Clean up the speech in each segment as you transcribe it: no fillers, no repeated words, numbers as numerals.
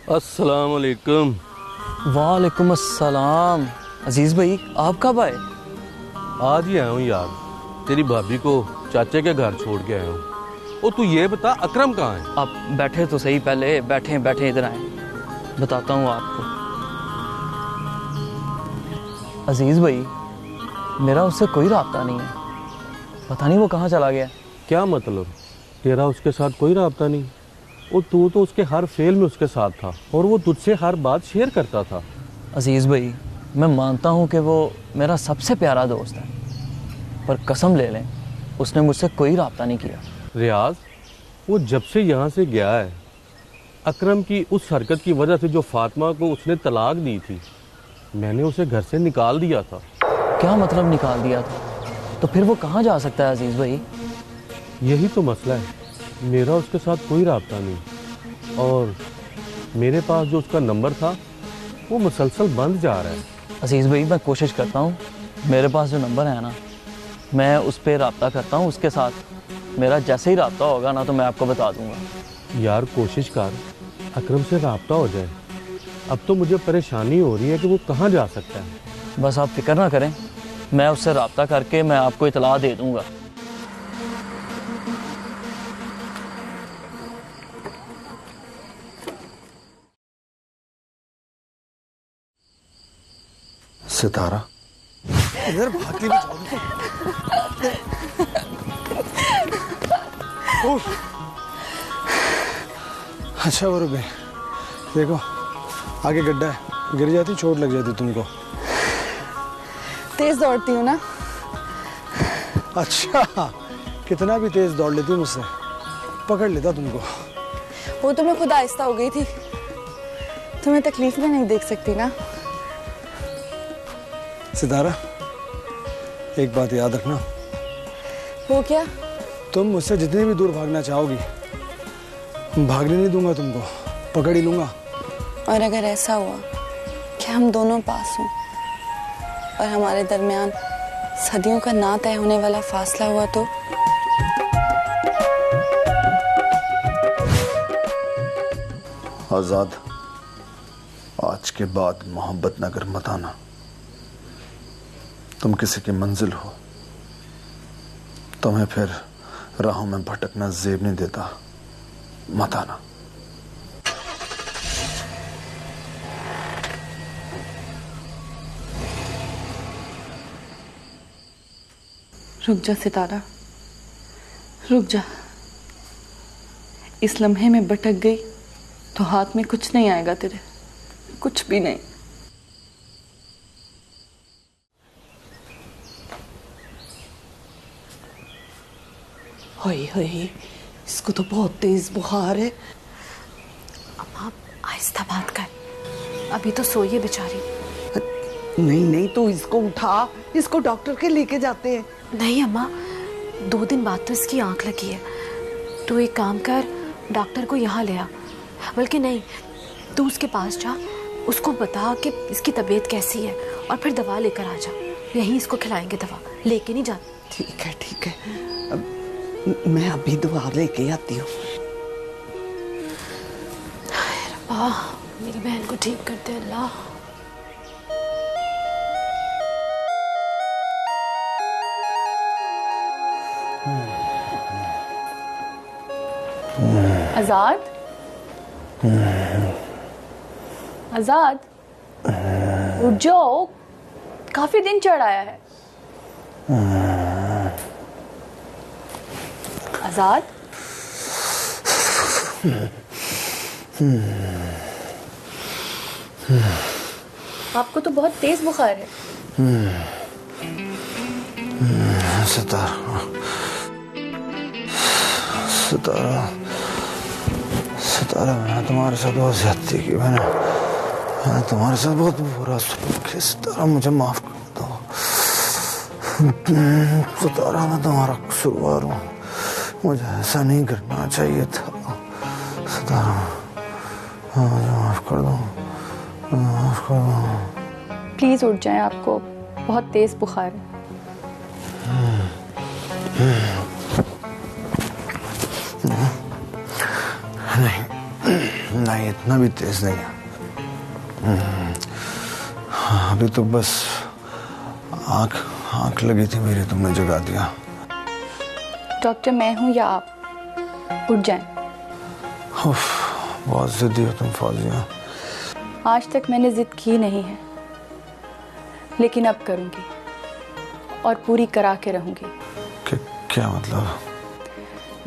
अस्सलाम वालेकुम। वालेकुम अस्सलाम। अजीज़ भाई आप कब आए? आज ही आया हूँ यार, तेरी भाभी को चाचे के घर छोड़ के आया हूँ। ओ तू ये बता, अकरम कहाँ है? आप बैठे तो सही, पहले बैठे बैठे इधर आए, बताता हूँ आपको। अजीज़ भाई मेरा उससे कोई राब्ता नहीं है, पता नहीं वो कहाँ चला गया। क्या मतलब, तेरा उसके साथ कोई राब्ता नहीं? और तू तो उसके हर फेल में उसके साथ था और वो तुझसे हर बात शेयर करता था। अजीज़ भाई मैं मानता हूँ कि वो मेरा सबसे प्यारा दोस्त है, पर कसम ले लें उसने मुझसे कोई राब्ता नहीं किया। रियाज, वो जब से यहाँ से गया है, अकरम की उस हरकत की वजह से जो फातिमा को उसने तलाक दी थी, मैंने उसे घर से निकाल दिया था। क्या मतलब निकाल दिया था? तो फिर वो कहाँ जा सकता है अजीज़ भाई? यही तो मसला है, मेरा उसके साथ कोई राब्ता नहीं, और मेरे पास जो उसका नंबर था वो मुसलसल बंद जा रहा है। अजीज़ भाई मैं कोशिश करता हूँ, मेरे पास जो नंबर है ना मैं उस पर रब्ता करता हूँ उसके साथ। मेरा जैसे ही रब्ता होगा ना तो मैं आपको बता दूँगा। यार कोशिश कर, अकरम से राब्ता हो जाए। अब तो मुझे परेशानी हो रही है कि वो कहाँ जा सकता है। बस आप फिक्र ना करें, मैं उससे रब्ता करके मैं आपको इतला दे दूँगा। सितारा इधर भाग के भी जाओ। अच्छा वो रुपए देखो, आगे गड्ढा है, गिर जाती चोट लग जाती तुमको। तेज दौड़ती हूँ ना। अच्छा, कितना भी तेज दौड़ लेती मुझसे, पकड़ लेता तुमको। वो तो मैं खुद आहिस्ता हो गई थी, तुम्हें तकलीफ में नहीं देख सकती ना। सितारा एक बात याद रखना। वो क्या? तुम मुझसे जितनी भी दूर भागना चाहोगी, भागने नहीं दूंगा तुमको, पकड़ ही लूंगा। और अगर ऐसा हुआ कि हम दोनों पास हों और हमारे दरमियान सदियों का ना तय होने वाला फासला हुआ तो? आजाद, आज के बाद मोहब्बत नगर मत आना। तुम किसी की मंजिल हो, तुम्हें फिर राहों में भटकना जेब नहीं देता, मत आना। रुक जा सितारा, रुक जा। इस लम्हे में भटक गई तो हाथ में कुछ नहीं आएगा तेरे, कुछ भी नहीं। हाय हाय, इसको तो बहुत तेज बुखार है। अम्मा आहिस्ता बात कर, अभी तो सोई है बेचारी। नहीं नहीं, तो इसको उठा, इसको डॉक्टर के लेके जाते हैं। नहीं अम्मा, 2 दिन बाद तो इसकी आंख लगी है। तू एक काम कर, डॉक्टर को यहाँ ले आ। बल्कि नहीं, तू उसके पास जा, उसको बता कि इसकी तबीयत कैसी है और फिर दवा लेकर आ जा। यहीं इसको खिलाएंगे दवा, लेके नहीं जा। ठीक है ठीक है, अब मैं अभी दवा लेके आती हूँ। रब्बा मेरी बहन को ठीक कर दे अल्लाह। आजाद, आजाद उठ जाओ, काफी दिन चढ़ आया है। आजाद, आपको तो बहुत तेज बुखार है। सितारा, सितारा, सितारा, मैंने तुम्हारे साथ बहुत ज्यादती की। मैंने तुम्हारे साथ बहुत बुरा सलूक किया। सितारा मुझे माफ कर दो। सितारा मैं तुम्हारा कसूरवार हूँ, मुझे ऐसा नहीं करना चाहिए था। सितारा मुझे माफ कर दो, माफ कर दो। प्लीज उठ जाएं, आपको बहुत तेज बुखार है। नहीं नहीं, इतना भी तेज नहीं है। अभी तो बस आंख लगी थी मेरी, तुमने जगा दिया। डॉक्टर मैं हूँ या आप? उठ जाएं। बहुत जिद्दी हो तुम फौजिया। आज तक मैंने जिद की नहीं है, लेकिन अब करूँगी और पूरी करा के रहूँगी। क्या मतलब?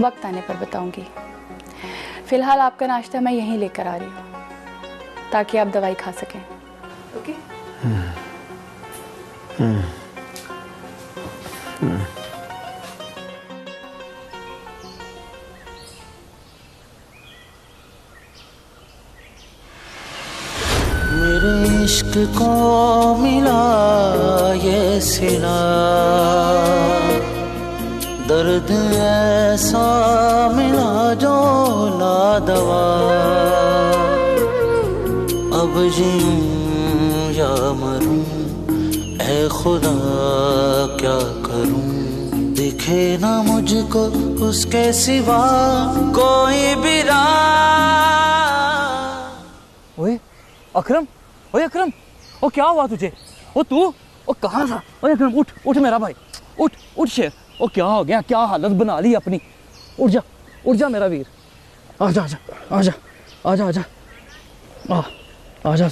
वक्त आने पर बताऊंगी। फिलहाल आपका नाश्ता मैं यहीं लेकर आ रही हूँ ताकि आप दवाई खा सकें। ओके? मेरे इश्क को मिला ये सिला, दर्द ऐसा मिला जो लादवा। अब जीऊं या मरूं, ऐ खुदा क्या करूं। दिखे ना मुझको उसके सिवा कोई भी राह। ओए अकरम, ओए अकरम, ओ क्या हुआ तुझे? ओ तू, ओ कहाँ था? ओए अकरम उठ, उठ मेरा भाई, उठ उठ शेर। ओ क्या हो गया? क्या हालत बना ली अपनी? उठ जा मेरा वीर। आजा आजा आजा आजा आजा आजा।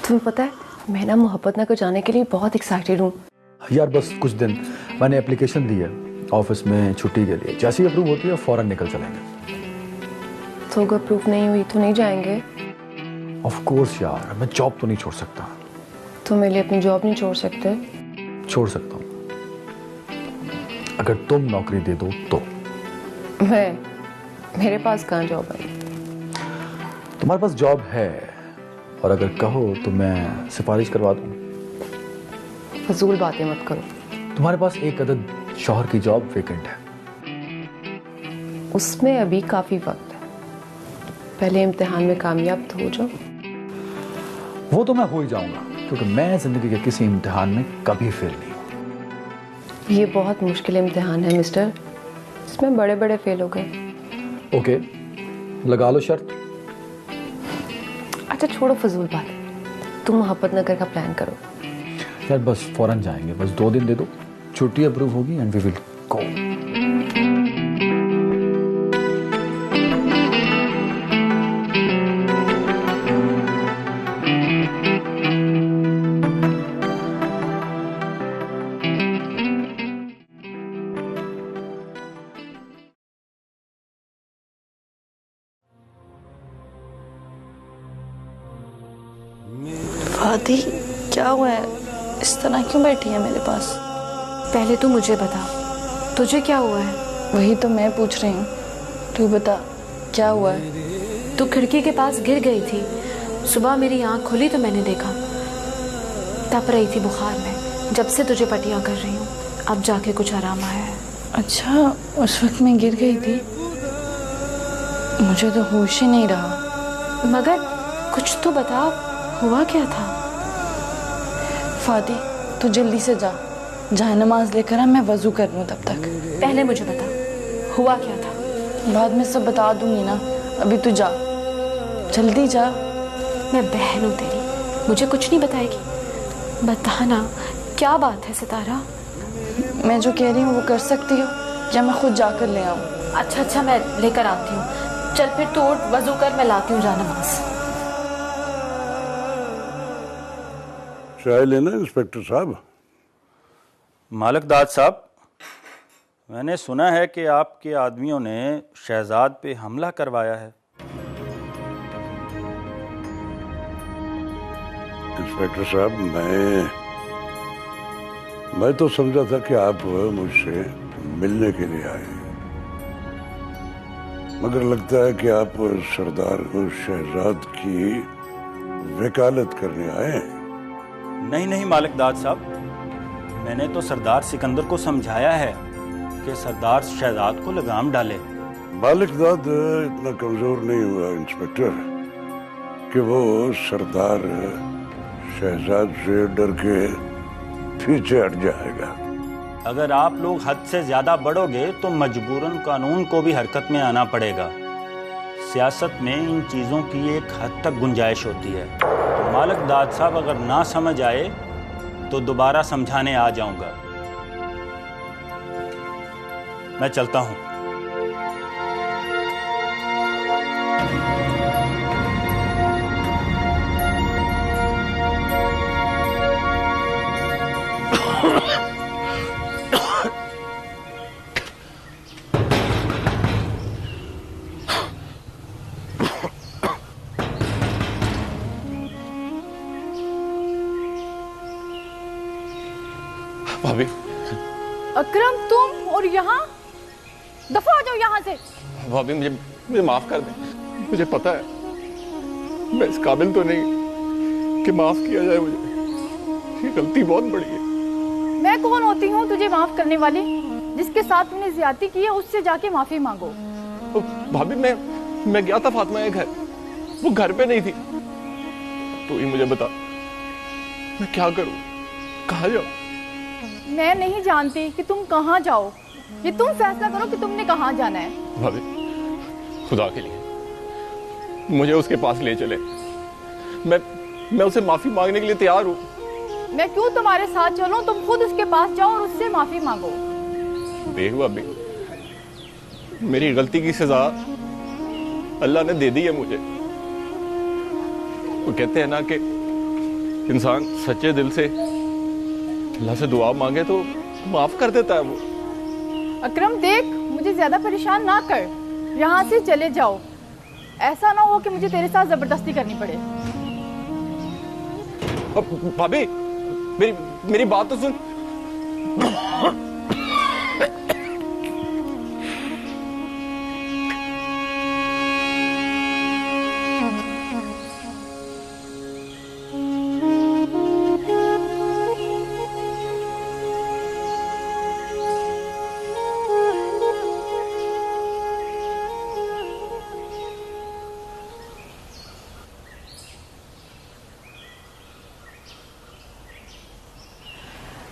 तुम्हें पता है मैं ना मोहब्बत नगर जाने के लिए बहुत एक्साइटेड हूँ। यार बस कुछ दिन, मैंने एप्लीकेशन दी है ऑफिस में छुट्टी के लिए, जैसी अप्रूव होती है फौरन निकल चलेंगे। तो अगर अप्रूव नहीं हुई तो नहीं जाएंगे? ऑफ कोर्स यार, मैं जॉब तो नहीं छोड़ सकता। तो मेरे लिए अपनी जॉब नहीं छोड़ सकते? छोड़ सकता हूँ अगर तुम नौकरी दे दो तो। मेरे पास कहाँ जॉब है? तुम्हारे पास जॉब है, और अगर कहो तो मैं सिफारिश करवा दूँ। फजूल बातें मत करो। तुम्हारे पास एक अदद शौहर की जॉब वेकेंट है। उसमें अभी काफी वक्त है, पहले इम्तिहान में कामयाब तो हो जाओ। वो तो मैं हो ही जाऊंगा, क्योंकि मैं जिंदगी के किसी इम्तिहान में कभी फेल नहीं हूँ। ये बहुत मुश्किल इम्तिहान है मिस्टर, इसमें बड़े बड़े फेल हो गए। ओके, लगा लो शर्त। अच्छा छोड़ो फजूल बात, तुम मोहब्बत नगर का प्लान करो। यार बस फौरन जाएंगे, बस 2 दिन दे दो, छुट्टी अप्रूव होगी एंड वी विल गो। फादी क्या हुआ है? इस तरह क्यों बैठी है मेरे पास? पहले तू मुझे बता, तुझे क्या हुआ है? वही तो मैं पूछ रही हूँ, तू बता क्या हुआ है? तू खिड़की के पास गिर गई थी, सुबह मेरी आंख खुली तो मैंने देखा, तप रही थी बुखार में। जब से तुझे पटियां कर रही हूँ, अब जाके कुछ आराम आया है। अच्छा, उस वक्त मैं गिर गई थी, मुझे तो होश ही नहीं रहा। मगर कुछ तो बता, हुआ क्या था? फादी तू जल्दी से जा, जहाँ नमाज लेकर आ, मैं वजू कर लूँ तब तक। पहले मुझे बता, हुआ क्या था? बाद में सब बता दूंगी ना, अभी तू जा, जल्दी जा। मैं बहन हूँ तेरी, मुझे कुछ नहीं बताएगी? बताना क्या बात है सितारा? मैं जो कह रही हूँ वो कर सकती हो या मैं खुद जाकर ले आऊँ? अच्छा मैं लेकर आती हूँ। चल फिर तू उठ, वजू कर, मैं लाती हूँ जानमाज। चाय लेना इंस्पेक्टर साहब? मालिकदाद साहब, मैंने सुना है कि आपके आदमियों ने शहजाद पे हमला करवाया है। इंस्पेक्टर साहब, मैं तो समझा था कि आप मुझसे मिलने के लिए आए, मगर लगता है कि आप सरदार शहजाद की वकालत करने आए हैं। नहीं मालिकदाद साहब, मैंने तो सरदार सिकंदर को समझाया है कि सरदार शहजाद को लगाम डाले। मालिकदाद इतना कमजोर नहीं हुआ इंस्पेक्टर कि वो सरदार शहजाद से डर के पीछे हट जाएगा। अगर आप लोग हद से ज़्यादा बढ़ोगे तो मजबूरन कानून को भी हरकत में आना पड़ेगा। सियासत में इन चीज़ों की एक हद तक गुंजाइश होती है। तो मालिक दाद साहब अगर ना समझ आए तो दोबारा समझाने आ जाऊंगा। मैं चलता हूं। भाभी। अकरम तुम और यहाँ? दफा हो जाओ यहाँ से। भाभी मुझे माफ कर दे। मुझे पता है मैं इस काबिल तो नहीं कि माफ किया जाए मुझे। ये गलती बहुत बड़ी है। मैं कौन होती हूँ तुझे माफ करने वाली? जिसके साथ तूने ज्यादती की है उससे जाके माफी मांगो। भाभी मैं गया था फातिमा के घर, वो घर पे नहीं थी। तू ही मुझे बता मैं क्या करूं, कहाँ जाऊं? मैं नहीं जानती कि तुम कहाँ जाओ। ये तुम फैसला करो कि तुमने कहाँ जाना है। भाभी खुदा के लिए मुझे उसके पास ले चले। मैं उसे माफी मांगने के लिए तैयार हूँ। मैं क्यों तुम्हारे साथ चलूं? तुम खुद उसके पास जाओ और उससे माफी मांगो। देख भाभी, मेरी गलती की सजा अल्लाह ने दे दी है मुझे। वो कहते हैं ना कि इंसान सच्चे दिल से अल्लाह से दुआ मांगे तो माफ कर देता है वो। अकरम देख, मुझे ज्यादा परेशान ना कर। यहाँ से चले जाओ। ऐसा ना हो कि मुझे तेरे साथ जबरदस्ती करनी पड़े। भाभी मेरी बात तो सुन।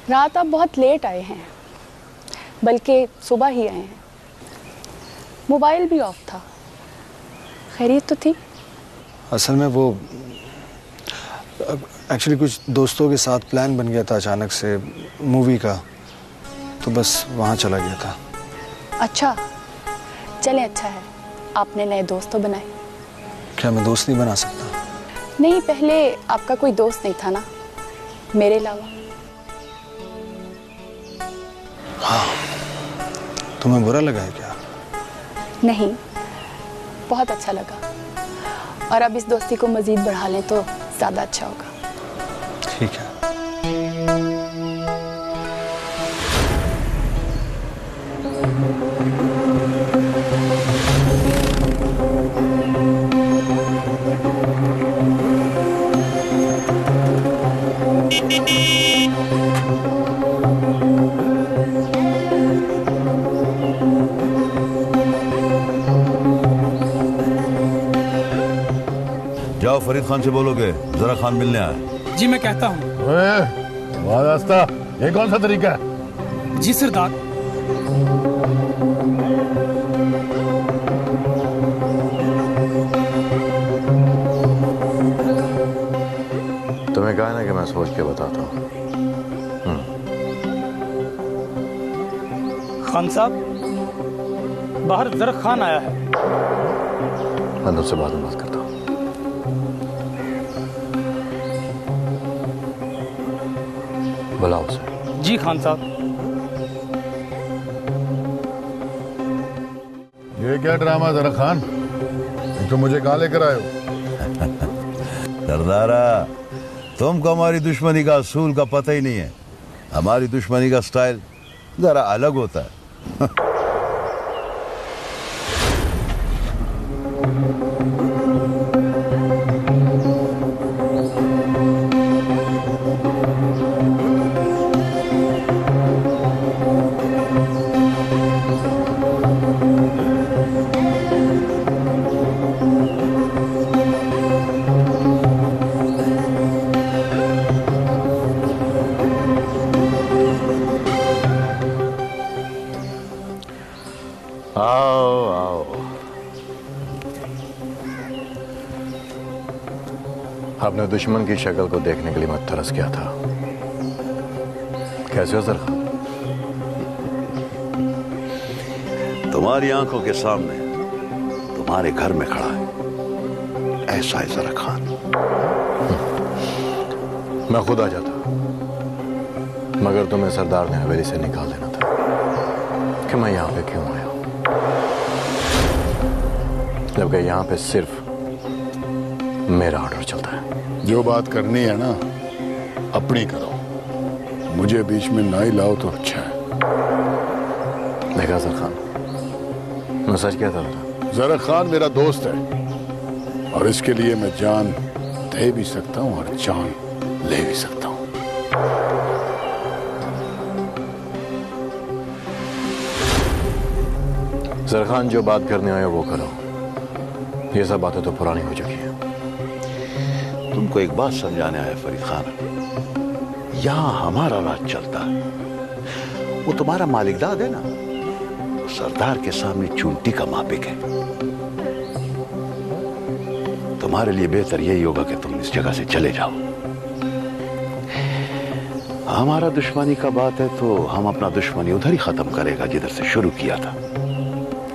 रात आप बहुत लेट आए हैं, बल्कि सुबह ही आए हैं। मोबाइल भी ऑफ था। खैरियत तो थी? असल में वो एक्चुअली कुछ दोस्तों के साथ प्लान बन गया था अचानक से मूवी का, तो बस वहाँ चला गया था। अच्छा, चले अच्छा है आपने नए दोस्त तो बनाए। क्या मैं दोस्त नहीं बना सकता? नहीं, पहले आपका कोई दोस्त नहीं था ना मेरे अलावा। हाँ, तुम्हें बुरा लगा है क्या? नहीं, बहुत अच्छा लगा। और अब इस दोस्ती को मजीद बढ़ा लें तो ज़्यादा अच्छा होगा। ठीक है। जाओ फरीद खान से बोलोगे जरा खान मिलने आए। जी मैं कहता हूँ। वास्ता, ये कौन सा तरीका है? जी सरदार। तुम्हें कहा ना कि मैं सोच के बताता हूँ। खान साहब, बाहर जरा खान आया है। अंदर से बाद में बात करता हूँ। बुलाओ उसे। जी खान साहब। ये क्या ड्रामा जरा खान, तो मुझे कहाँ लेकर आए हो? सरदारा, तुमको हमारी दुश्मनी का असूल का पता ही नहीं है। हमारी दुश्मनी का स्टाइल जरा अलग होता है। अपने दुश्मन की शक्ल को देखने के लिए मैं तरस गया था। कैसे हो जरखान? तुम्हारी आंखों के सामने तुम्हारे घर में खड़ा है, ऐसा है जरखान। मैं खुद आ जाता, मगर तुम्हें सरदार ने हवेली से निकाल देना था कि मैं यहां पे क्यों आया हूं, जबकि यहां पे सिर्फ मेरा ऑर्डर चलता है। जो बात करनी है ना अपनी करो, मुझे बीच में ना ही लाओ तो अच्छा है। देखा जरखान, मैं सच कहता था। जरखान मेरा दोस्त है और इसके लिए मैं जान दे भी सकता हूँ और जान ले भी सकता हूँ। जरखान, जो बात करने आए वो करो, ये सब बातें तो पुरानी हो चुकी हैं। तुमको एक बात समझाने आया फरीद खान, यहां हमारा राज चलता है। वो तुम्हारा मालिकदाद है ना, वो सरदार के सामने चूंटी का मापिक है। तुम्हारे लिए बेहतर यही होगा कि तुम इस जगह से चले जाओ। हमारा दुश्मनी का बात है तो हम अपना दुश्मनी उधर ही खत्म करेगा जिधर से शुरू किया था,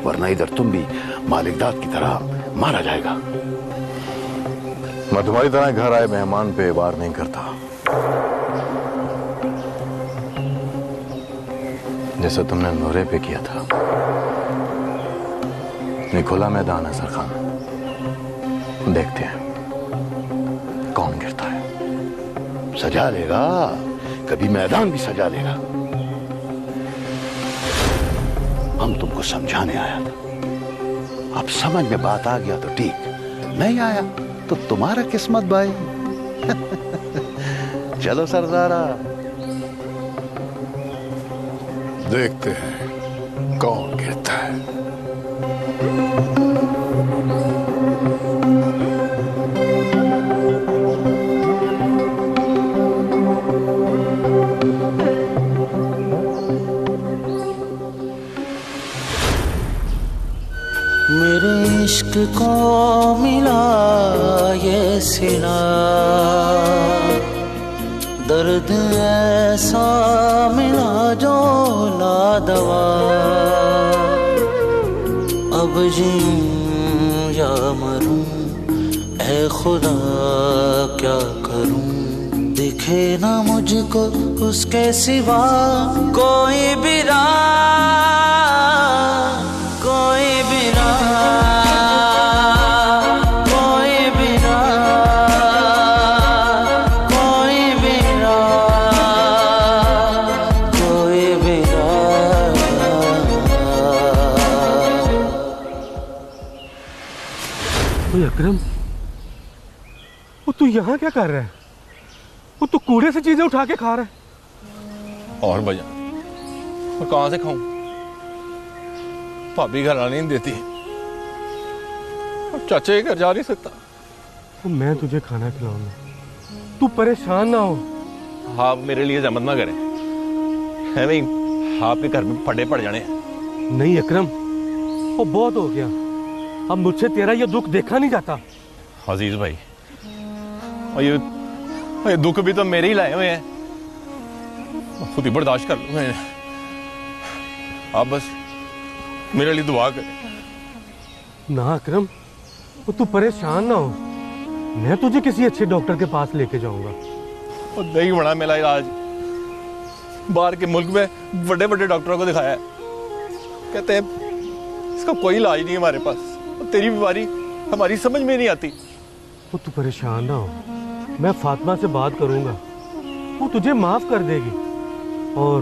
वरना इधर तुम भी मालिकदाद की तरह मारा जाएगा। मैं तुम्हारी तरह घर आए मेहमान पे वार नहीं करता, जैसे तुमने नूरे पे किया था। ये खुला मैदान है जरखान, देखते हैं कौन गिरता है। सजा लेगा, कभी मैदान भी सजा लेगा। हम तुमको समझाने आया था, अब समझ में बात आ गया तो ठीक, नहीं आया तो तुम्हारा किस्मत भाई। चलो सरदारा, देखते हैं कौन गिरता है। मेरे इश्क को मिला ये सिला, दर्द ऐसा मिला जो लादवा। अब जीऊं या मरूं, ऐ खुदा क्या करूं, दिखे ना मुझको उसके सिवा कोई भी राह, कोई भी अकरम, वो तू यहाँ क्या कर रहा है? वो तू कूड़े से चीजें उठा के खा रहा है। और भैया मैं कहां से खाऊं? भाभी घर आने नहीं देती और चाचा के घर जा नहीं सकता। तो मैं तुझे खाना खिलाऊंगा, तू परेशान ना हो। आप मेरे लिए जहमत ना करें, है नहीं आपके घर में फटे पड़ जाने। नहीं अकरम, वो बहुत हो गया, अब मुझसे तेरा ये दुख देखा नहीं जाता। अजीज भाई, और ये दुख भी तो मेरे ही लाए हुए हैं, खुद ही बर्दाश्त कर लूंगा। आप बस मेरे लिए दुआ करें। ना अकरम, वो तू परेशान ना हो, मैं तुझे किसी अच्छे डॉक्टर के पास लेके जाऊंगा। और नहीं बड़ा मेरा इलाज, बाहर के मुल्क में बड़े बड़े डॉक्टरों को दिखाया है, कहते हैं इसका कोई इलाज नहीं है हमारे पास। तेरी बीमारी हमारी समझ में नहीं आती। वो तू परेशान ना हो, मैं फातिमा से बात करूंगा, वो तुझे माफ कर देगी, और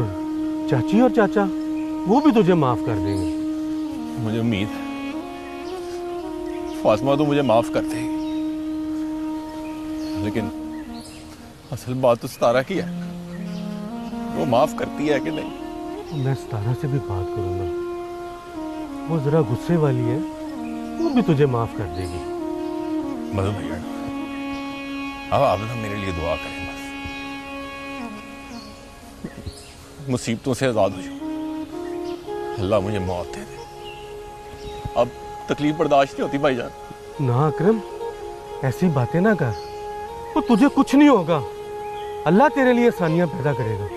चाची और चाचा वो भी तुझे माफ कर देंगे। मुझे उम्मीद है फातिमा तो मुझे माफ कर देगी, लेकिन असल बात तो सितारा की है, वो माफ करती है कि नहीं? मैं सितारा से भी बात करूंगा, वो जरा गुस्से वाली है, वो भी तुझे माफ कर देगी। मदद भैया, अब आप ना मेरे लिए दुआ करें, बस मुसीबतों से आजाद हो जाओ, अल्लाह मुझे मौत दे दे। अब तकलीफ बर्दाश्त नहीं होती भाईजान। ना अकरम, ऐसी बातें ना कर, तो तुझे कुछ नहीं होगा। अल्लाह तेरे लिए आसानियां पैदा करेगा।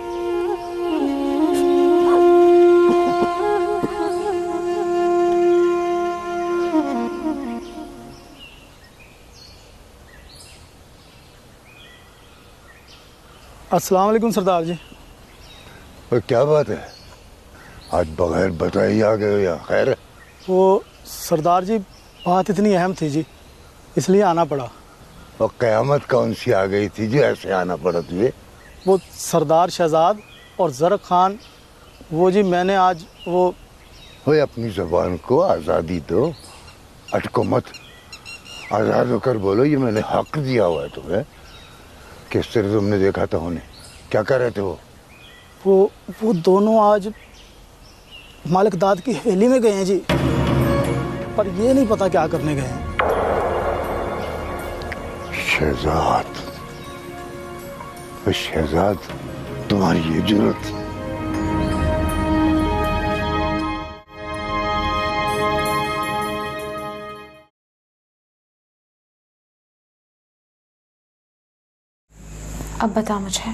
अस्सलाम वालेकुम सरदार जी। और क्या बात है, आज बगैर बताए ही आ गए हो या खैर है? वो सरदार जी बात इतनी अहम थी जी, इसलिए आना पड़ा। और क़यामत कौन सी आ गई थी जो ऐसे आना पड़ा तुझे? वो सरदार शहजाद और ज़रक खान, वो जी मैंने आज वो अपनी ज़ुबान को आज़ादी दो, अटको मत, आज़ाद होकर बोलो। ये मैंने हक दिया हुआ है तुम्हें। किस तरह तुमने देखा था उन्हें, क्या कर रहे थे वो दोनों आज मालिक दाद की हवेली में गए हैं जी, पर ये नहीं पता क्या करने गए हैं। शहजाद, शहजाद तुम्हारी ये जुर्रत। अब बता मुझे,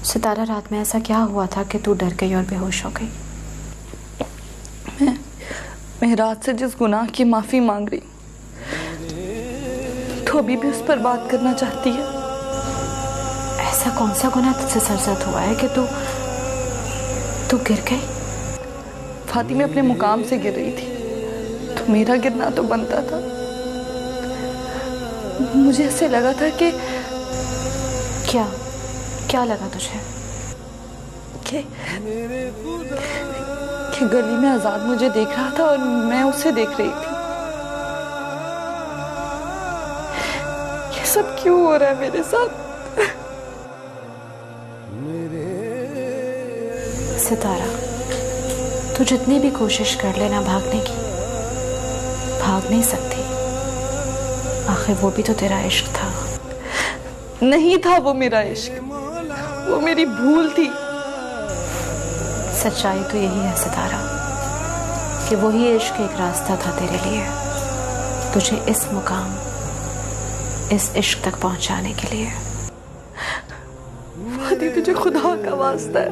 सितारा रात में ऐसा क्या हुआ था कि तू डर गई और बेहोश हो गई? मैं रात से जिस गुनाह की माफी मांग रही, तो अभी भी उस पर बात करना चाहती है। ऐसा कौन सा गुनाह तुझसे सरजद हुआ है कि तू गिर गई? फातिमा अपने मुकाम से गिर रही थी, तो मेरा गिरना तो बनता था। मुझे ऐसे लगा था कि क्या लगा तुझे? कि गली में आजाद मुझे देख रहा था और मैं उसे देख रही थी। ये सब क्यों हो रहा है मेरे साथ? सितारा, तू जितनी भी कोशिश कर लेना भागने की, भाग नहीं सकती। आखिर वो भी तो तेरा इश्क था। नहीं था वो मेरा इश्क, वो मेरी भूल थी। सच्चाई तो यही है सितारा, कि वही इश्क एक रास्ता था तेरे लिए, तुझे इस मुकाम, इस इश्क तक पहुंचाने के लिए। फाती, तुझे खुदा का वास्ता है,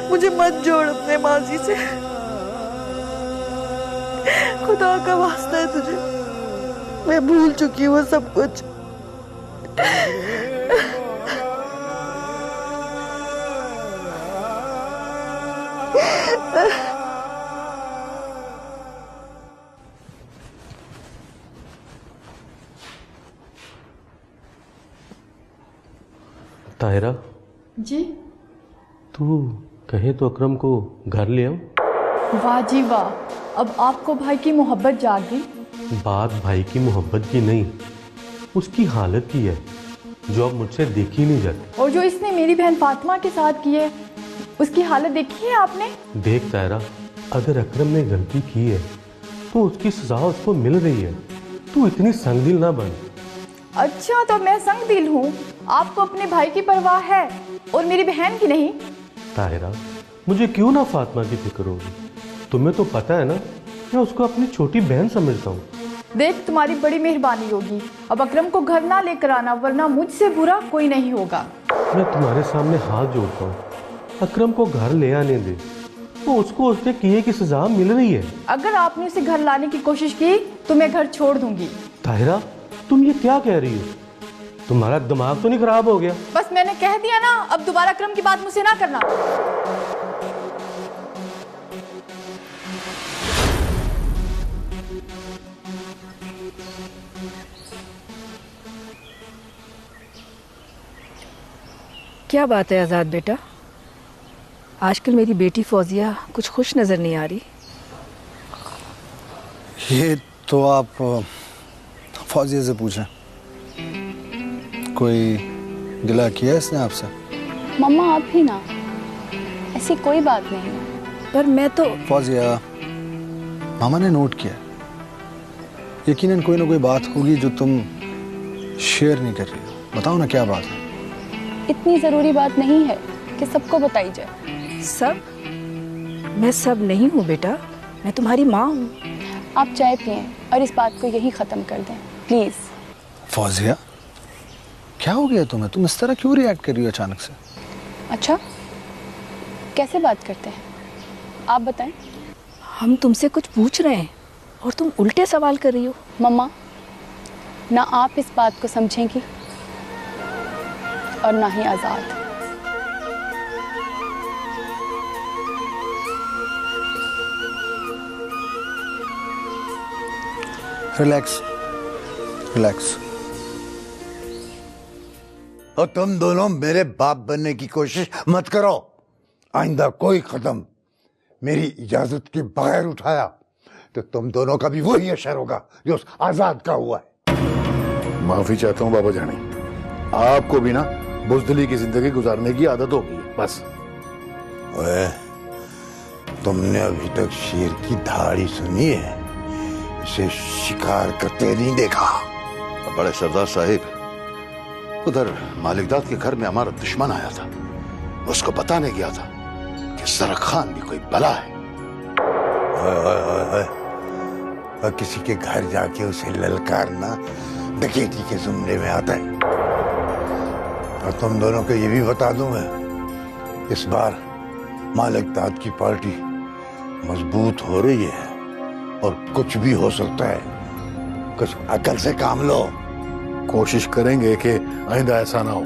मुझे मत जोड़ अपने माजी से। खुदा का वास्ता है तुझे, मैं भूल चुकी हूँ सब कुछ। ताहिरा जी? तू कहे तो अकरम को घर ले आऊं? वाह जी वाह, अब आपको भाई की मोहब्बत जाग गई। बात भाई की मोहब्बत की नहीं, उसकी हालत की है जो अब मुझसे देखी नहीं जाती। और जो इसने मेरी बहन फातिमा के साथ की है, उसकी हालत देखी है आपने? देख ताहिरा, अगर अकरम ने गलती की है तो उसकी सजा उसको मिल रही है। तू इतनी संगदिल ना बन। अच्छा, तो मैं संगदिल हूँ? आपको अपने भाई की परवाह है और मेरी बहन की नहीं? ताहिरा, मुझे क्यों ना फातिमा की फिक्र होगी? तुम्हें तो पता है ना, मैं उसको अपनी छोटी बहन समझता हूँ। देख, तुम्हारी बड़ी मेहरबानी होगी, अब अकरम को घर ना लेकर आना, वरना मुझसे बुरा कोई नहीं होगा। मैं तुम्हारे सामने हाथ जोड़ता हूँ, अकरम को घर ले आने दे, तो उसको उसके किए की सजा मिल रही है। अगर आपने उसे घर लाने की कोशिश की तो मैं घर छोड़ दूंगी। ताहिरा, तुम ये क्या कह रही हो? तुम्हारा दिमाग तो नहीं खराब हो गया? बस मैंने कह दिया ना, अब दोबारा अकरम की बात मुझसे ना करना। क्या बात है आज़ाद बेटा, आजकल मेरी बेटी फौजिया कुछ खुश नज़र नहीं आ रही। ये तो आप फौजिया से पूछें, कोई गिला किया इसने आपसे? मम्मा आप ही ना, ऐसी कोई बात नहीं है। पर मैं तो फौजिया, मामा ने नोट किया, यकीनन कोई ना कोई बात होगी जो तुम शेयर नहीं कर रही हो। बताओ ना क्या बात है? इतनी ज़रूरी बात नहीं है कि सबको बताई जाए। सब? मैं सब नहीं हूँ बेटा, मैं तुम्हारी माँ हूँ। आप चाय पिएं और इस बात को यही ख़त्म कर दें प्लीज़। फौजिया, क्या हो गया तुम्हें? तुम इस तरह क्यों रिएक्ट कर रही हो अचानक से? अच्छा, कैसे बात करते हैं आप बताएं। हम तुमसे कुछ पूछ रहे हैं और तुम उल्टे सवाल कर रही हो। मम्मा, ना आप इस बात को समझेंगी और ना ही आजाद। Relax relax. और तुम दोनों मेरे बाप बनने की कोशिश मत करो। आइंदा कोई कदम मेरी इजाजत के बगैर उठाया तो तुम दोनों का भी वही असर होगा जो उस आजाद का हुआ है। माफी चाहता हूँ बाबा जानी, आपको भी ना बुज़दिली की जिंदगी गुजारने की आदत हो गई है बस। ओए, तुमने अभी तक शेर की दहाड़ी सुनी है? इसे शिकार करते नहीं देखा। बड़े सरदार साहिब, उधर मालिकदाद के घर में हमारा दुश्मन आया था, उसको बताने गया था कि सरक खान भी कोई बला है। ओए, ओए, ओए, ओए। और किसी के घर जाके उसे ललकारना डकैती के जुमरे में आता है। और तुम दोनों को ये भी बता दूं मैं, इस बार मालिकदाद की पार्टी मजबूत हो रही है और कुछ भी हो सकता है। कुछ अकल से काम लो। कोशिश करेंगे कि आइंदा ऐसा ना हो।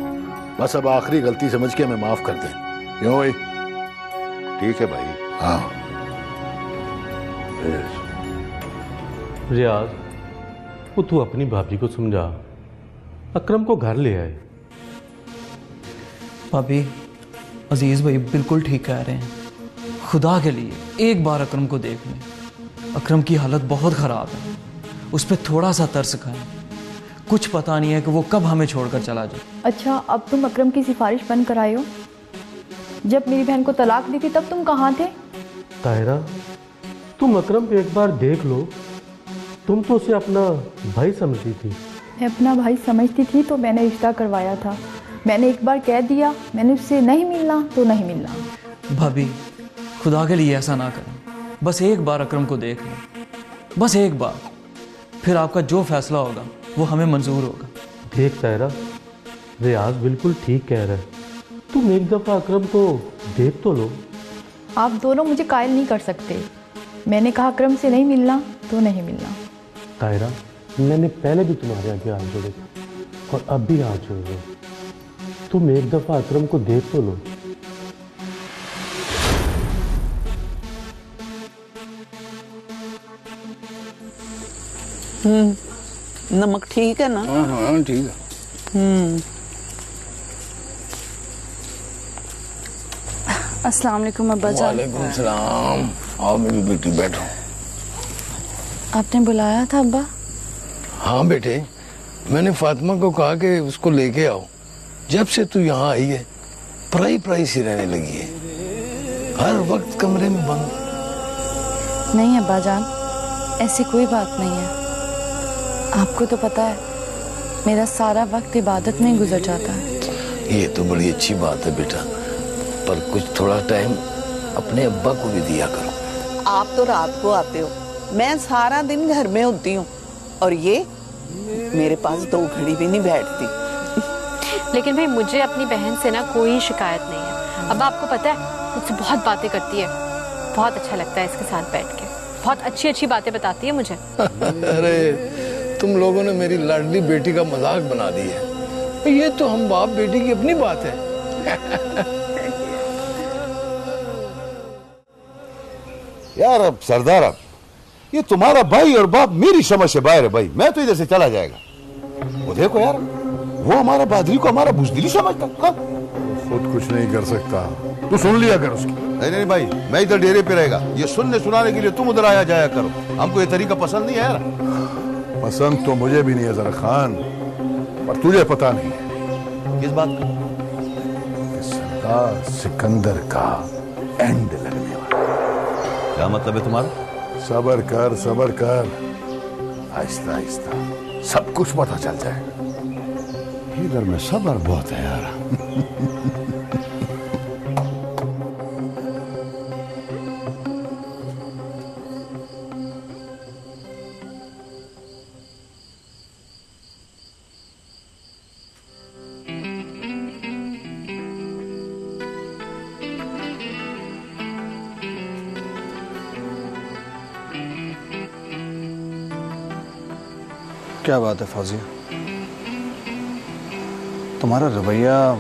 बस अब आखिरी गलती समझ के हमें माफ कर दें, क्यों भाई? ठीक है भाई। हाँ रियाज, वो तू अपनी भाभी को समझा, अकरम को घर ले आए। भाभी, अजीज भाई बिल्कुल ठीक कह रहे हैं। खुदा के लिए एक बार अकरम को देख लें। अकरम की हालत बहुत ख़राब है, उस पर थोड़ा सा तरस खाएं। कुछ पता नहीं है कि वो कब हमें छोड़कर चला जाए। अच्छा, अब तुम अकरम की सिफारिश बंद कराए हो? जब मेरी बहन को तलाक दी थी तब तुम कहाँ थे? ताहिरा, तुम अकरम को एक बार देख लो। तुम तो उसे अपना भाई समझती थी। मैं अपना भाई समझती थी तो मैंने रिश्ता करवाया था। मैंने एक बार कह दिया मैंने उससे नहीं मिलना तो नहीं मिलना। भाभी, खुदा के लिए ऐसा ना करें। बस एक बार अकरम को देख लें, बस एक बार। फिर आपका जो फैसला होगा वो हमें मंजूर होगा। देख ताहिरा, रियाज बिल्कुल ठीक कह रहा है। तुम एक दफ़ा अकरम को देख तो लो। आप दोनों मुझे कायल नहीं कर सकते। मैंने कहा अकरम से नहीं मिलना तो नहीं मिलना। ताहिरा, मैंने पहले भी तुम्हारे आगे हाथ जोड़े थे और अब भी हाथ जोड़ रहे हो। तुम एक दफ़ा अकरम को देख तो लो। नमक ठीक है ना? हाँ ठीक है। अस्सलाम वालेकुम अब्बा जान। वालेकुम सलाम। आओ मेरी बेटी, बैठो। आपने बुलाया था अब्बा? हाँ बेटे, मैंने फातिमा को कहा कि उसको लेके आओ। जब से तू यहाँ आई है पराई पराई सी रहने लगी है, हर वक्त कमरे में बंद। नहीं अब्बा जान, ऐसी कोई बात नहीं है। आपको तो पता है मेरा सारा वक्त इबादत में ही गुजर जाता है। ये तो बड़ी अच्छी बात है बेटा, पर कुछ थोड़ा टाइम अपने अब्बा को भी दिया करो। आप तो रात को आते हो, मैं सारा दिन घर में होती हूँ और ये मेरे पास 2 घड़ी भी नहीं बैठती। लेकिन भाई मुझे अपनी बहन से ना कोई शिकायत नहीं है। अब आपको पता है मुझसे बहुत बातें करती है, बहुत अच्छा लगता है इसके साथ बैठ के। बहुत अच्छी अच्छी बातें बताती है मुझे। अरे तुम लोगों ने मेरी लाडली बेटी का मजाक बना दी है। ये तो हम बाप बेटी की अपनी बात है। यार अब सरदार, अब ये तुम्हारा भाई और बाप मेरी समझ से बाहर है भाई। मैं तो इधर से चला जाएगा। वो देखो यार, वो हमारा बादरी को हमारा बुज़दिली समझता। खुद कुछ नहीं कर सकता, तू सुन लिया कर उसकी। नहीं नहीं भाई, मैं इधर डेरे पे रहेगा। ये सुनने सुनाने के लिए तुम उधर आया जाया करो। हमको ये तरीका पसंद नहीं है यार। पसंद तो मुझे भी नहीं है जरा खान, पर तुझे पता नहीं है। किस बात का? सरदार सिकंदर का एंड लगने वाला। क्या मतलब है तुम्हारा? सबर कर, सबर कर, आहिस्ता आहिस्ता सब कुछ पता चल जाएगा। इधर में सबर बहुत है यार। क्या बात है फौजिया, तुम्हारा रवैया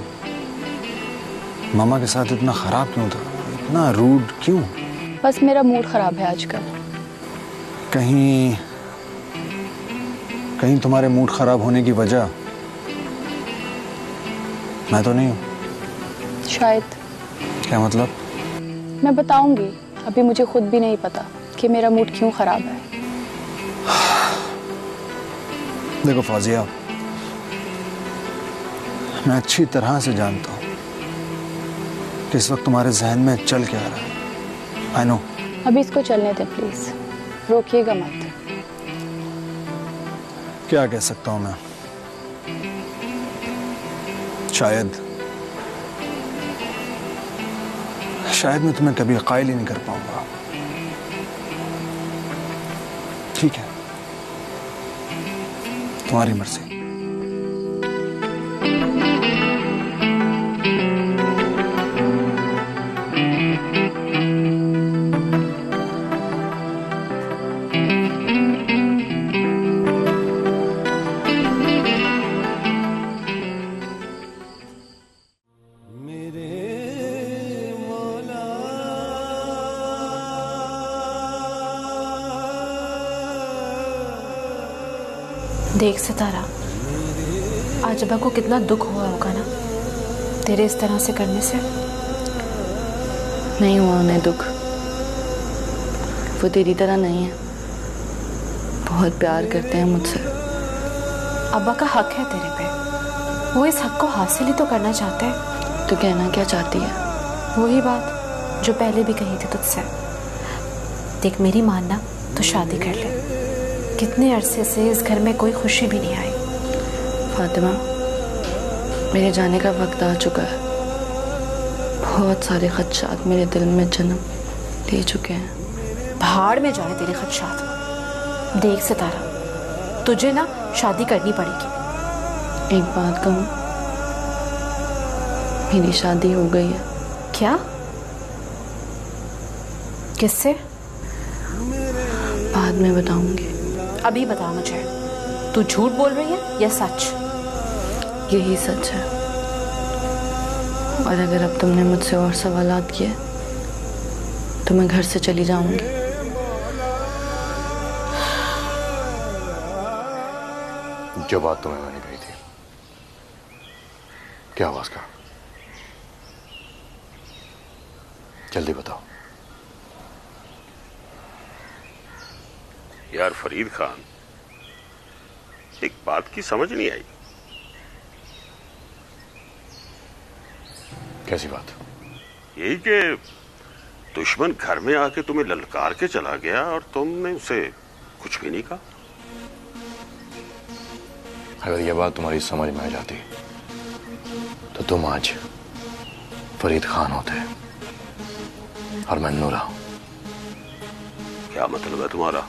मामा के साथ इतना खराब क्यों था, इतना रूड क्यों? बस मेरा मूड खराब है आजकल। कहीं तुम्हारे मूड खराब होने की वजह मैं तो नहीं हूँ? शायद। क्या मतलब? मैं बताऊंगी, अभी मुझे खुद भी नहीं पता कि मेरा मूड क्यों खराब है। देखो फौजिया, मैं अच्छी तरह से जानता हूँ कि इस वक्त तुम्हारे जहन में चल क्या रहा है। I know. अभी इसको चलने दे प्लीज, रोकिएगा मत। क्या कह सकता हूँ मैं, शायद मैं तुम्हें कभी कायल ही नहीं कर पाऊंगा। ठीक है, तुम्हारी मर्जी। देख सितारा, आज अब्बा को कितना दुख हुआ होगा ना तेरे इस तरह से करने से। नहीं हुआ उन्हें दुख, वो तेरी तरह नहीं है, बहुत प्यार करते हैं मुझसे। अब्बा का हक है तेरे पे, वो इस हक को हासिल ही तो करना चाहते हैं। तो कहना क्या चाहती है? वही बात जो पहले भी कही थी तुझसे। देख मेरी मानना तो शादी कर ले, कितने अरसे से इस घर में कोई खुशी भी नहीं आई। फातिमा, मेरे जाने का वक्त आ चुका है, बहुत सारे खदशात मेरे दिल में जन्म ले चुके हैं। भाड़ में जाए तेरे खदशात। देख सितारा, तुझे ना शादी करनी पड़ेगी। एक बात कहूँ, मेरी शादी हो गई है। क्या? किससे? बाद में बताऊंगी। अभी बता मुझे, तू झूठ बोल रही है या सच? यही सच है, और अगर अब तुमने मुझसे और सवालात किए तो मैं घर से चली जाऊंगी। जो बात तुम्हें मैंने कही थी, क्या हुआ उसका? जल्दी बताओ। यार फरीद खान, एक बात की समझ नहीं आई। कैसी बात? यही कि दुश्मन घर में आके तुम्हें ललकार के चला गया और तुमने उसे कुछ भी नहीं कहा। अगर यह बात तुम्हारी समझ में आ जाती तो तुम आज फरीद खान होते और मैं नूरा। क्या मतलब है तुम्हारा?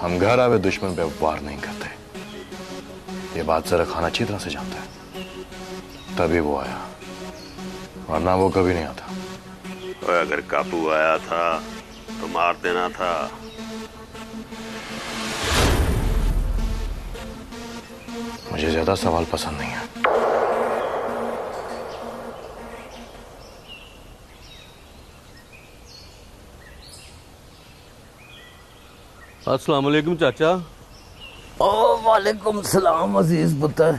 हम घर आवे दुश्मन पे वार नहीं करते, ये बात जरा खान अच्छी तरह से जानता है, तभी वो आया, वरना वो कभी नहीं आता। और अगर काबू आया था तो मार देना था। मुझे ज्यादा सवाल पसंद नहीं है। अस्सलाम वालेकुम चाचा। ओ वालेकुम सलाम अजीज पुत्र,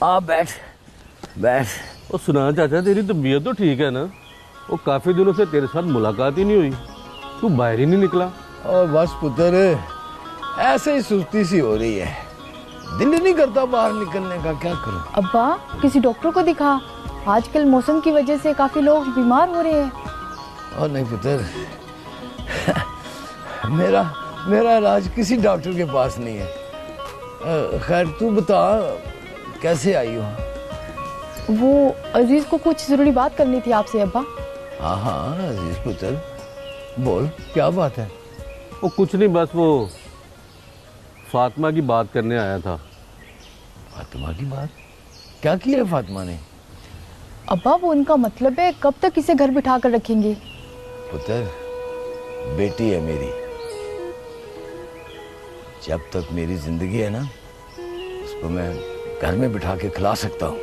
आ बैठ बैठ। ओ सुना चाचा, तेरी तबीयत तो ठीक है ना? वो काफी दिनों से तेरे साथ मुलाकात ही नहीं हुई, तू बाहर ही नहीं निकला। और बस पुत्र, ऐसे ही सुस्ती सी हो रही है, दिल नहीं करता बाहर निकलने का, क्या करूं। अब्बा किसी डॉक्टर को दिखा, आजकल मौसम की वजह से काफी लोग बीमार हो रहे हैं। और नहीं पुत्र, मेरा इलाज किसी डॉक्टर के पास नहीं है। खैर तू बता, कैसे आई हो? वो अजीज को कुछ जरूरी बात करनी थी आपसे अब्बा। हाँ हाँ अजीज पुत्र, बोल क्या बात है? वो कुछ नहीं, बस वो फातिमा की बात करने आया था। फातिमा की बात? क्या किया है फातिमा ने? अब्बा वो उनका मतलब है, कब तक इसे घर बिठा कर रखेंगे? पुत्र, बेटी है मेरी, जब तक मेरी जिंदगी है ना, उसको मैं घर में बिठा के खिला सकता हूँ।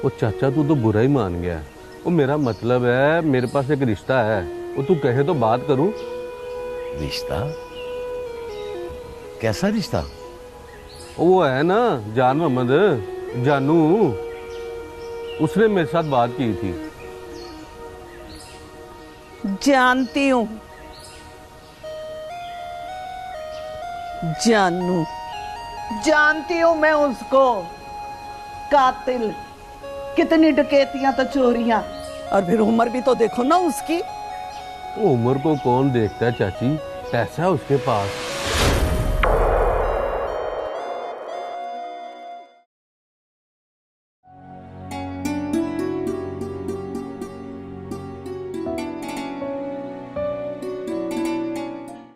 वो चाचा तू तो बुरा ही मान गया। वो मेरा मतलब है, मेरे पास एक रिश्ता है, वो तू कहे तो बात करूं। रिश्ता? कैसा रिश्ता? वो है ना जान मोहम्मद, जानू, उसने मेरे साथ बात की थी। जानती हूँ जानू, जानती हूँ मैं उसको। कातिल, कितनी डकैतियां तो चोरियां, और फिर उम्र भी तो देखो ना उसकी। वो उम्र को कौन देखता है चाची, पैसा है उसके पास।